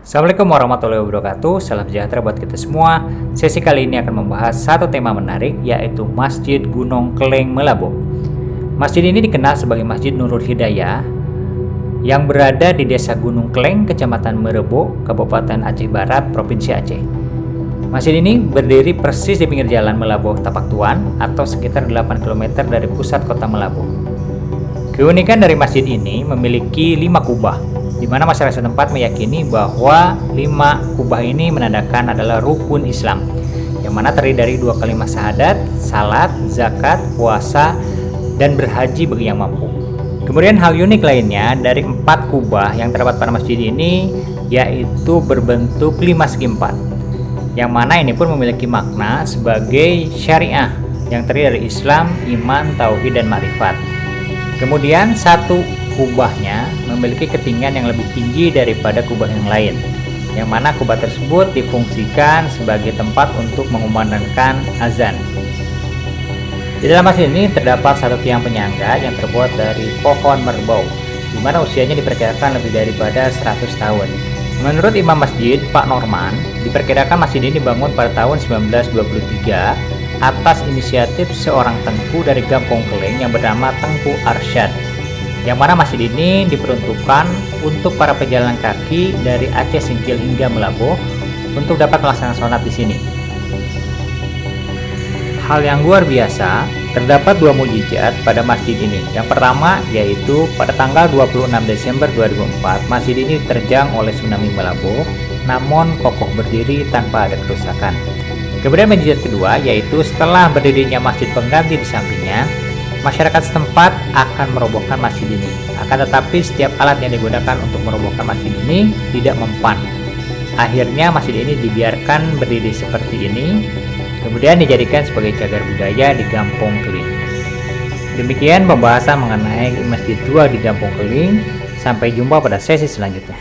Assalamualaikum warahmatullahi wabarakatuh. Salam sejahtera buat kita semua. Sesi kali ini akan membahas satu tema menarik, yaitu Masjid Gunung Keleng Melaboh. Masjid ini dikenal sebagai Masjid Nurul Hidayah yang berada di Desa Gunung Keleng, Kecamatan Merebo, Kabupaten Aceh Barat, Provinsi Aceh. Masjid ini berdiri persis di pinggir jalan Melaboh Tapak Tuan atau sekitar 8 km dari pusat kota Melaboh. Keunikan dari masjid ini memiliki 5 kubah, di mana masyarakat setempat meyakini bahwa 5 kubah ini menandakan adalah rukun Islam, yang mana terdiri dari 2 kalimat syahadat, salat, zakat, puasa, dan berhaji bagi yang mampu. Kemudian hal unik lainnya dari 4 kubah yang terdapat pada masjid ini, yaitu berbentuk 5 segi 4, yang mana ini pun memiliki makna sebagai syariah yang terdiri dari Islam, iman, tauhid, dan makrifat. Kemudian satu kubahnya memiliki ketinggian yang lebih tinggi daripada kubah yang lain, yang mana kubah tersebut difungsikan sebagai tempat untuk mengumandangkan azan. Di dalam masjid ini terdapat satu tiang penyangga yang terbuat dari pohon merbau, di mana usianya diperkirakan lebih daripada 100 tahun. Menurut Imam Masjid, Pak Norman, diperkirakan masjid ini dibangun pada tahun 1923 atas inisiatif seorang tengku dari Kampung Keleng yang bernama Tengku Arsyad, yang mana masjid ini diperuntukkan untuk para pejalan kaki dari Aceh Singkil hingga Melaboh untuk dapat melaksanakan sholat di sini. Hal yang luar biasa, terdapat 2 mukjizat pada masjid ini. Yang pertama yaitu pada tanggal 26 Desember 2004, masjid ini diterjang oleh tsunami Melaboh, namun kokoh berdiri tanpa ada kerusakan. Kemudian mukjizat kedua yaitu setelah berdirinya masjid pengganti di sampingnya, masyarakat setempat akan merobohkan masjid ini. Akan tetapi setiap alat yang digunakan untuk merobohkan masjid ini tidak mempan. Akhirnya masjid ini dibiarkan berdiri seperti ini, kemudian dijadikan sebagai cagar budaya di Kampung Keleng. Demikian pembahasan mengenai Masjid Tua di Kampung Keleng. Sampai jumpa pada sesi selanjutnya.